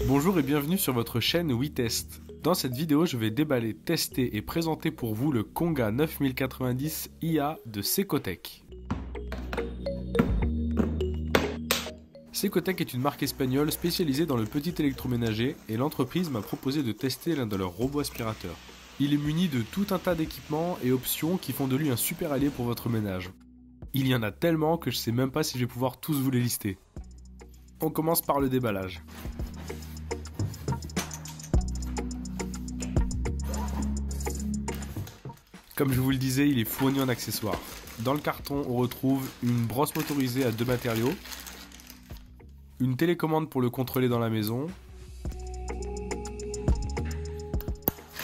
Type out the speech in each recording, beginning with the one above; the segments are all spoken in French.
Bonjour et bienvenue sur votre chaîne WeTest. Dans cette vidéo, je vais déballer, tester et présenter pour vous le Konga 9090 IA de Secotech. Secotech est une marque espagnole spécialisée dans le petit électroménager et l'entreprise m'a proposé de tester l'un de leurs robots aspirateurs. Il est muni de tout un tas d'équipements et options qui font de lui un super allié pour votre ménage. Il y en a tellement que je sais même pas si je vais pouvoir tous vous les lister. On commence par le déballage. Comme je vous le disais, il est fourni en accessoires. Dans le carton, on retrouve une brosse motorisée à 2 matériaux, une télécommande pour le contrôler dans la maison,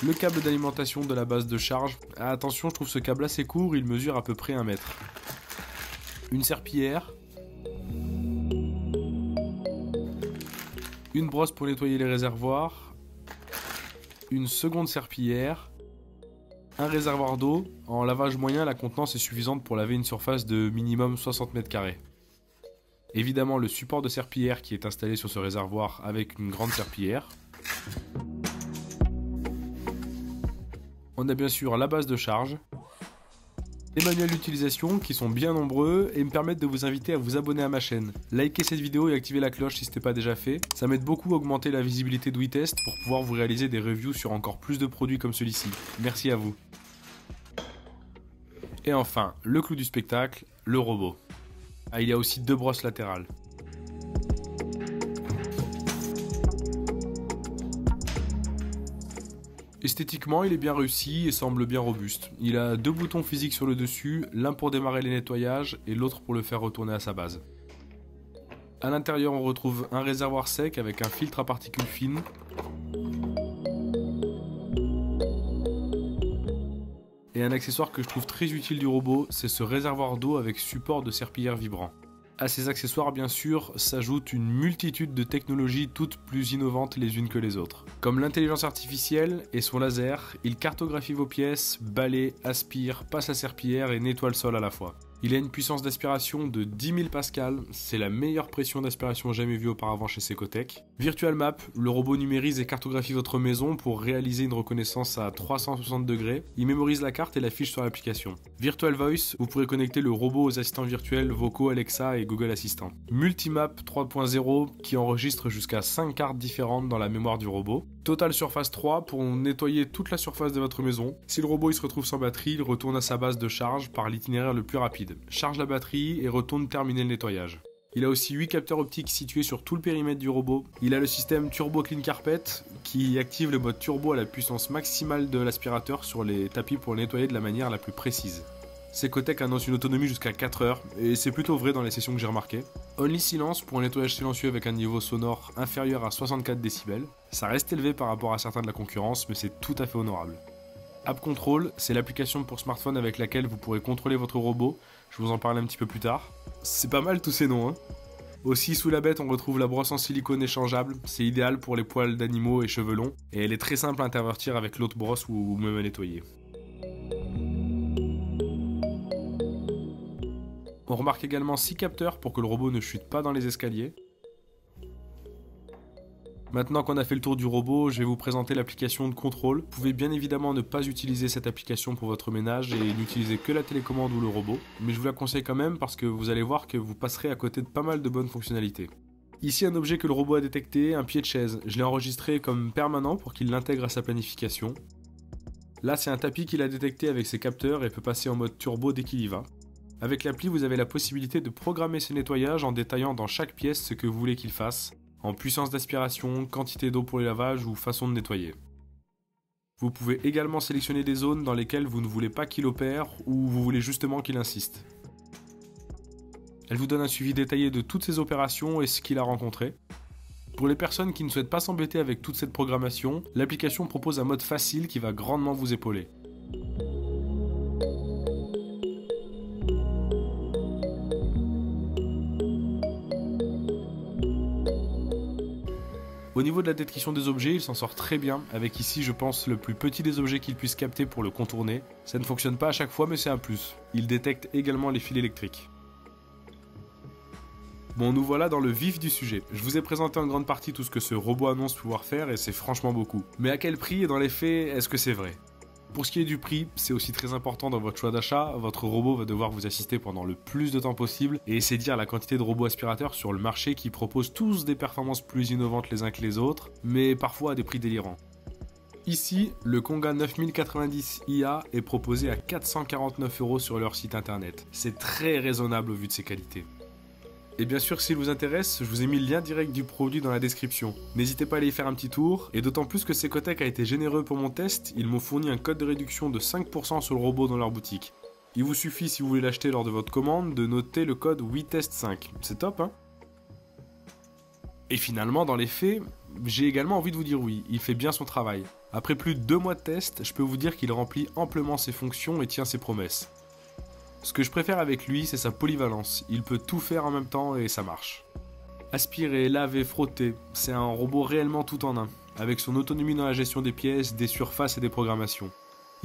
le câble d'alimentation de la base de charge. Ah, attention, je trouve ce câble assez court, il mesure à peu près 1 mètre. Une serpillière, une brosse pour nettoyer les réservoirs, une seconde serpillière, un réservoir d'eau. En lavage moyen, la contenance est suffisante pour laver une surface de minimum 60 m². Évidemment, le support de serpillière qui est installé sur ce réservoir avec une grande serpillière. On a bien sûr la base de charge, les manuels d'utilisation qui sont bien nombreux et me permettent de vous inviter à vous abonner à ma chaîne. Likez cette vidéo et activez la cloche si ce n'est pas déjà fait. Ça m'aide beaucoup à augmenter la visibilité de WeTest pour pouvoir vous réaliser des reviews sur encore plus de produits comme celui-ci. Merci à vous. Et enfin, le clou du spectacle, le robot. Ah, il y a aussi 2 brosses latérales. Esthétiquement, il est bien réussi et semble bien robuste. Il a 2 boutons physiques sur le dessus, l'un pour démarrer les nettoyages et l'autre pour le faire retourner à sa base. À l'intérieur, on retrouve un réservoir sec avec un filtre à particules fines. Et un accessoire que je trouve très utile du robot, c'est ce réservoir d'eau avec support de serpillière vibrant. À ces accessoires, bien sûr, s'ajoute une multitude de technologies toutes plus innovantes les unes que les autres. Comme l'intelligence artificielle et son laser, il cartographie vos pièces, balaye, aspire, passe la serpillière et nettoie le sol à la fois. Il a une puissance d'aspiration de 10 000 pascal, c'est la meilleure pression d'aspiration jamais vue auparavant chez Secotech. Virtual Map, le robot numérise et cartographie votre maison pour réaliser une reconnaissance à 360 degrés. Il mémorise la carte et l'affiche sur l'application. Virtual Voice, vous pourrez connecter le robot aux assistants virtuels vocaux Alexa et Google Assistant. Multimap 3.0 qui enregistre jusqu'à 5 cartes différentes dans la mémoire du robot. Total Surface 3 pour nettoyer toute la surface de votre maison. Si le robot il se retrouve sans batterie, il retourne à sa base de charge par l'itinéraire le plus rapide. Charge la batterie et retourne terminer le nettoyage. Il a aussi 8 capteurs optiques situés sur tout le périmètre du robot. Il a le système Turbo Clean Carpet qui active le mode turbo à la puissance maximale de l'aspirateur sur les tapis pour le nettoyer de la manière la plus précise. Secotech annonce une autonomie jusqu'à 4 heures, et c'est plutôt vrai dans les sessions que j'ai remarquées. Only Silence pour un nettoyage silencieux avec un niveau sonore inférieur à 64 décibels. Ça reste élevé par rapport à certains de la concurrence, mais c'est tout à fait honorable. App Control, c'est l'application pour smartphone avec laquelle vous pourrez contrôler votre robot, je vous en parle un petit peu plus tard. C'est pas mal tous ces noms, hein. Aussi sous la bête on retrouve la brosse en silicone échangeable, c'est idéal pour les poils d'animaux et cheveux longs, et elle est très simple à intervertir avec l'autre brosse ou même à nettoyer. On remarque également 6 capteurs pour que le robot ne chute pas dans les escaliers. Maintenant qu'on a fait le tour du robot, je vais vous présenter l'application de contrôle. Vous pouvez bien évidemment ne pas utiliser cette application pour votre ménage et n'utiliser que la télécommande ou le robot, mais je vous la conseille quand même parce que vous allez voir que vous passerez à côté de pas mal de bonnes fonctionnalités. Ici un objet que le robot a détecté, un pied de chaise. Je l'ai enregistré comme permanent pour qu'il l'intègre à sa planification. Là c'est un tapis qu'il a détecté avec ses capteurs et peut passer en mode turbo dès qu'il y va. Avec l'appli, vous avez la possibilité de programmer ses nettoyages en détaillant dans chaque pièce ce que vous voulez qu'il fasse, en puissance d'aspiration, quantité d'eau pour les lavages ou façon de nettoyer. Vous pouvez également sélectionner des zones dans lesquelles vous ne voulez pas qu'il opère ou vous voulez justement qu'il insiste. Elle vous donne un suivi détaillé de toutes ses opérations et ce qu'il a rencontré. Pour les personnes qui ne souhaitent pas s'embêter avec toute cette programmation, l'application propose un mode facile qui va grandement vous épauler. Au niveau de la détection des objets, il s'en sort très bien, avec ici je pense le plus petit des objets qu'il puisse capter pour le contourner. Ça ne fonctionne pas à chaque fois mais c'est un plus. Il détecte également les fils électriques. Bon, nous voilà dans le vif du sujet. Je vous ai présenté en grande partie tout ce que ce robot annonce pouvoir faire et c'est franchement beaucoup. Mais à quel prix et dans les faits, est-ce que c'est vrai ? Pour ce qui est du prix, c'est aussi très important dans votre choix d'achat, votre robot va devoir vous assister pendant le plus de temps possible et c'est dire la quantité de robots aspirateurs sur le marché qui proposent tous des performances plus innovantes les uns que les autres, mais parfois à des prix délirants. Ici, le Konga 9090 IA est proposé à 449 € sur leur site internet. C'est très raisonnable au vu de ses qualités. Et bien sûr, s'il vous intéresse, je vous ai mis le lien direct du produit dans la description. N'hésitez pas à aller y faire un petit tour, et d'autant plus que Secotech a été généreux pour mon test, ils m'ont fourni un code de réduction de 5% sur le robot dans leur boutique. Il vous suffit, si vous voulez l'acheter lors de votre commande, de noter le code WeTest5. C'est top, hein ? Et finalement, dans les faits, j'ai également envie de vous dire oui, il fait bien son travail. Après plus de 2 mois de test, je peux vous dire qu'il remplit amplement ses fonctions et tient ses promesses. Ce que je préfère avec lui, c'est sa polyvalence. Il peut tout faire en même temps et ça marche. Aspirer, laver, frotter, c'est un robot réellement tout en un, avec son autonomie dans la gestion des pièces, des surfaces et des programmations.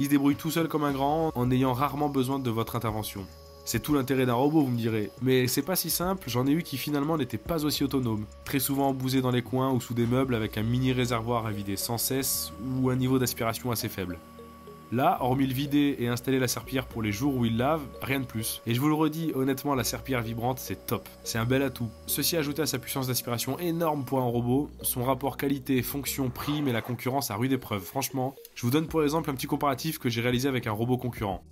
Il se débrouille tout seul comme un grand, en ayant rarement besoin de votre intervention. C'est tout l'intérêt d'un robot, vous me direz. Mais c'est pas si simple, j'en ai eu qui finalement n'étaient pas aussi autonomes. Très souvent embousés dans les coins ou sous des meubles avec un mini réservoir à vider sans cesse ou un niveau d'aspiration assez faible. Là, hormis le vider et installer la serpillière pour les jours où il lave, rien de plus. Et je vous le redis, honnêtement, la serpillière vibrante, c'est top. C'est un bel atout. Ceci ajouté à sa puissance d'aspiration énorme pour un robot, son rapport qualité, fonction, prix, mais la concurrence à rude épreuve. Franchement, je vous donne pour exemple un petit comparatif que j'ai réalisé avec un robot concurrent.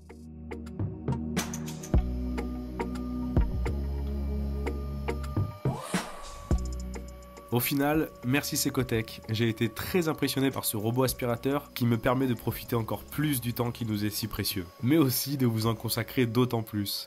Au final, merci Secotech, j'ai été très impressionné par ce robot aspirateur qui me permet de profiter encore plus du temps qui nous est si précieux, mais aussi de vous en consacrer d'autant plus.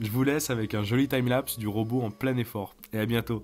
Je vous laisse avec un joli timelapse du robot en plein effort, et à bientôt.